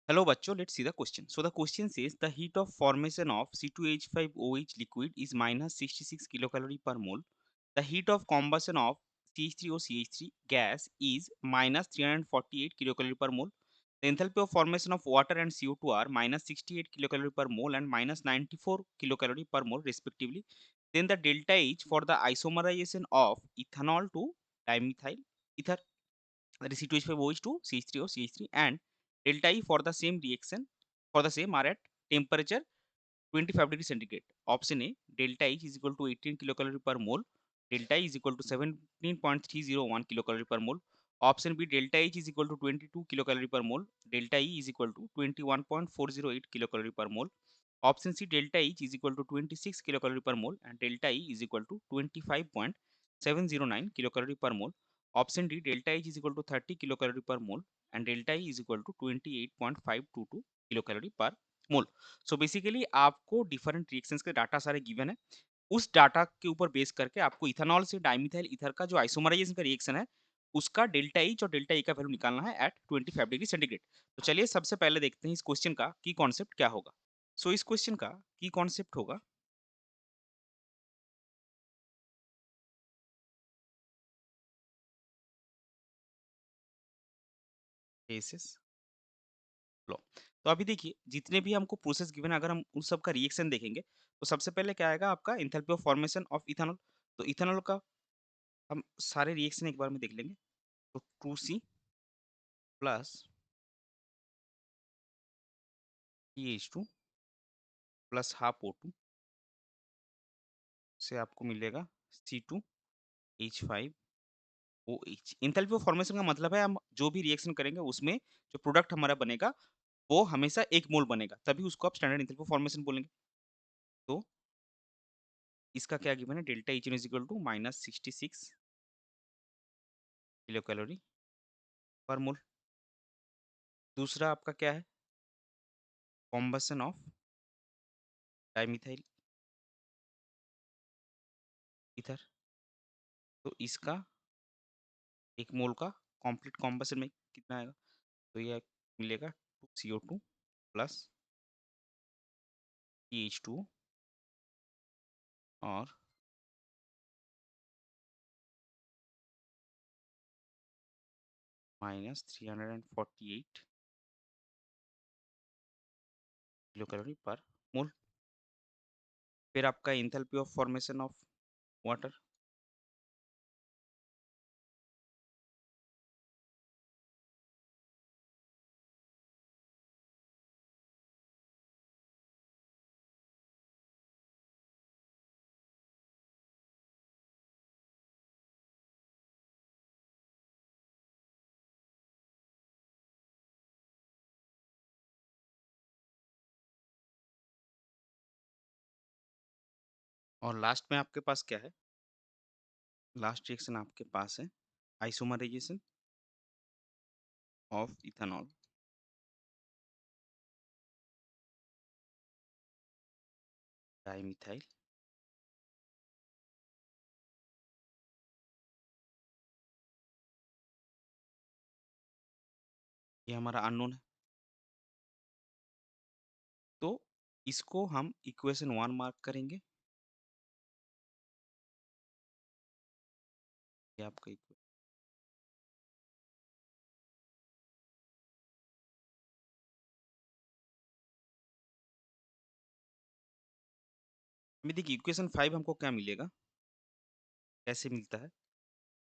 Hello bachcho, let's see the question. So the question says the heat of formation of C2H5OH liquid is minus 66 kilocalorie per mole. The heat of combustion of CH3O CH3 gas is minus 348 kilocalorie per mole. The enthalpy of formation of water and CO2 are minus 68 kilocalorie per mole and minus 94 kilocalorie per mole respectively. Then the delta H for the isomerization of ethanol to dimethyl ether, that is C2H5OH to CH3O CH3, and delta E for the same reaction for the same are at temperature 25 degrees centigrade. Option A, delta H is equal to 18 kilocalorie per mole, delta E is equal to 17.301 kilocalorie per mole. Option B, delta H is equal to 22 kilocalorie per mole, delta E is equal to 21.408 kilocalorie per mole. Option C, delta H is equal to 26 kilocalorie per mole and delta E is equal to 25.709 kilocalorie per mole. Option D, delta H is equal to 30 kilocalorie per mole and delta E is equal to 28.522 kilocalorie per mole. So basically आपको different reactions के data सारे given है। उस data के ऊपर base करके आपको ethanol से डाइमिथाइल ईथर का जो आइसोमराइजेशन का रिएक्शन है, उसका डेल्टा एच और डेल्टा ई का वैल्यू निकालना है एट 25 डिग्री सेंटीग्रेड। तो चलिए सबसे पहले देखते हैं इस क्वेश्चन का की कॉन्सेप्ट क्या होगा। सो इस क्वेश्चन का की कॉन्सेप्ट होगा केसेस लो। तो अभी देखिए जितने भी हमको प्रोसेस गिवन है, अगर हम उन सब का रिएक्शन देखेंगे तो सबसे पहले क्या आएगा आपका enthalpy of formation of ethanol. तो इथेनॉल का हम सारे रिएक्शन एक बार में देख लेंगे। तो 2C plus CH2 plus half O2 से आपको मिलेगा C2H5OH। इंथैल्पी ऑफ फॉर्मेशन का मतलब है हम जो भी रिएक्शन करेंगे उसमें जो प्रोडक्ट हमारा बनेगा वो हमेशा एक मोल बनेगा, तभी उसको आप स्टैंडर्ड इंथैल्पी ऑफ फॉर्मेशन बोलेंगे। तो इसका क्या गिवन है, delta H is equal to minus 66 kilo calorie per mole. दूसरा आपका क्या है, कॉम्बसन ऑफ डाइमिथाइल ईथर। तो इसका एक मोल का कंप्लीट कॉम्बसन में कितना आएगा, तो ये मिलेगा 2CO2 प्लस CH2 और माइनस 348 किलो कैलोरी पर मोल। फिर आपका enthalpy of formation of water, और लास्ट में आपके पास क्या है, लास्ट रिएक्शन आपके पास है आइसोमराइजेशन ऑफ इथेनॉल डाइमिथाइल। ये हमारा अननोन है, तो इसको हम इक्वेशन 1 मार्क करेंगे। ये आपका अभी देखिए इक्वेशन 5 हमको क्या मिलेगा, कैसे मिलता है।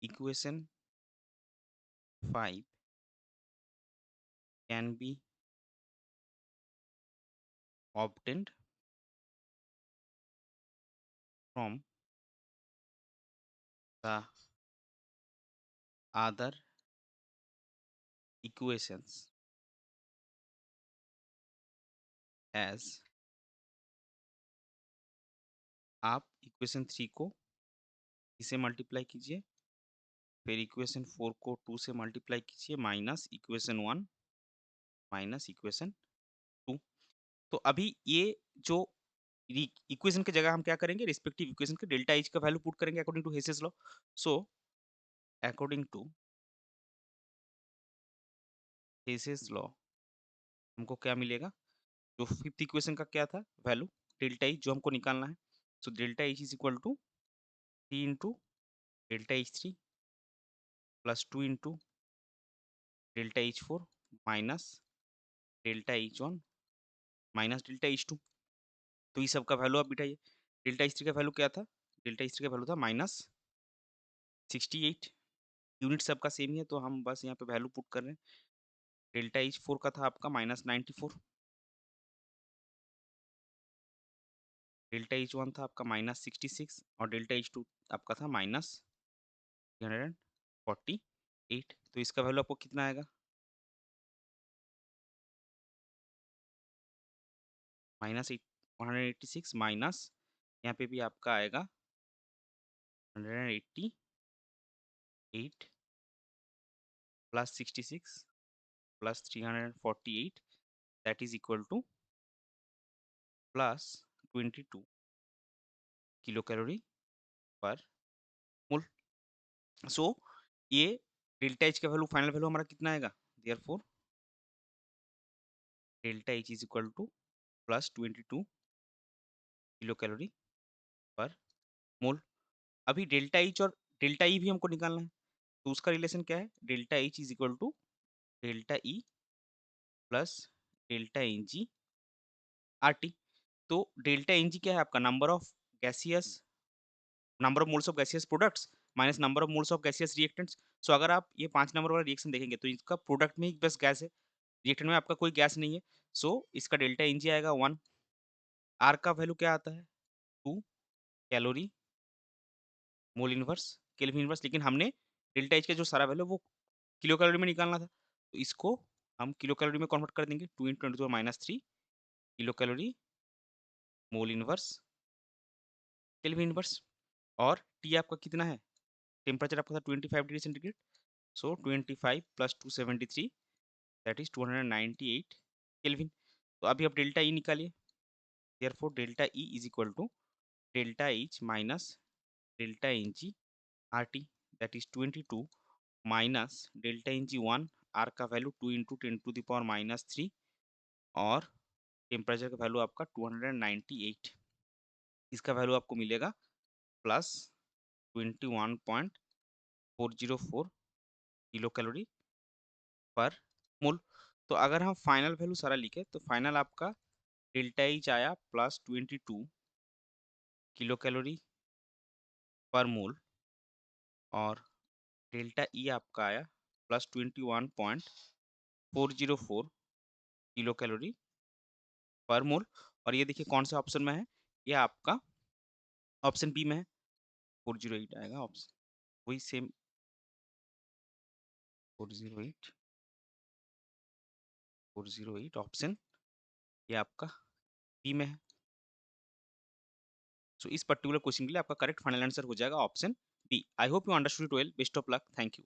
Equation 5 can be obtained from the other equations as, आप इक्वेशन 3 को इसे मल्टीप्लाई कीजिए, फिर इक्वेशन 4 को 2 से मल्टीप्लाई कीजिए, माइनस इक्वेशन 1 माइनस इक्वेशन 2। तो अभी ये जो इक्वेशन की जगह हम क्या करेंगे, रिस्पेक्टिव इक्वेशन के डेल्टा एच का वैल्यू पुट करेंगे according to Hess's law. So according to Hess's law हमको क्या मिलेगा, जो फिफ्थ इक्वेशन का क्या था वैल्यू, डेल्टा एच जो हमको निकालना है। So delta H is equal to 3 into delta H three plus 2 into delta H four minus delta H one minus delta H two. तो इस सब का वैल्यू आप बिठाइए। डेल्टा एच थ्री का वैल्यू क्या था, डेल्टा एच थ्री का वैल्यू था -68। यूनिट सबका सेम ही है तो हम बस यहाँ पे वैल्यू पुट कर रहे हैं। डेल्टा एच फोर का था आपका -94, डेल्टा एच वन था आपका -66 और डेल्टा एच टू आपका था -348। तो इसका वैल्यू आपको कितना आएगा, -186 माइनस यहाँ पे भी आपका आएगा 188 plus 66 plus 348, that is equal to plus 22 kilo calorie per mole. So ये डेल्टा एच का वैल्यू, फाइनल वैल्यू हमारा कितना आएगा, therefore delta H is equal to plus 22 kilo calorie per mole. अभी डेल्टा एच और डेल्टा ई भी हमको निकालना है, तो उसका रिलेशन क्या है, delta H is equal to delta E plus delta N G R T. तो डेल्टा एन जी क्या है आपका, number of gaseous, number of moles of gaseous products minus number of moles of gaseous reactants. So अगर आप ये 5 number वाला reaction देखेंगे तो इसका प्रोडक्ट में ही बस गैस है, रिएक्टेंट में आपका कोई गैस नहीं है। सो इसका डेल्टा एन जी आएगा 1। आर का वैल्यू क्या आता है, 2 calorie mole inverse kelvin inverse, लेकिन हमने डेल्टा एच का जो सारा वैल्यू वो किलो कैलोरी में निकालना था, तो इसको हम किलो कैलोरी में कन्वर्ट कर देंगे। 2 into 10⁻³ kilo calorie mole inverse kelvin inverse. और टी आपका कितना है, टेम्परेचर आपका था 25 degree centigrade. So 25 plus 273 that is 298 kelvin. तो अभी आप डेल्टा ई निकालिए, therefore delta E is equal to delta H minus delta N G R T, that is 22 minus delta N G one, R का वैल्यू 2 into 10⁻³ और temperature का value आपका 298। इसका वैल्यू आपको मिलेगा प्लस 21.404 किलो कैलोरी पर मोल। तो अगर हम फाइनल वैल्यू सारा लिखे तो फाइनल आपका डेल्टा एच आया प्लस 22 किलो कैलोरी पर मोल और डेल्टा ई आपका आया प्लस 21.404 किलो कैलोरी पर मोल। और ये देखिए कौन से ऑप्शन में है, ये आपका ऑप्शन बी में है, 408 आएगा ऑप्शन, वही सेम 408 408 ऑप्शन ये आपका बी में है। सो इस पर्टिकुलर क्वेश्चन के लिए आपका करेक्ट फाइनल आंसर हो जाएगा option B. I hope you understood it well, best of luck, thank you.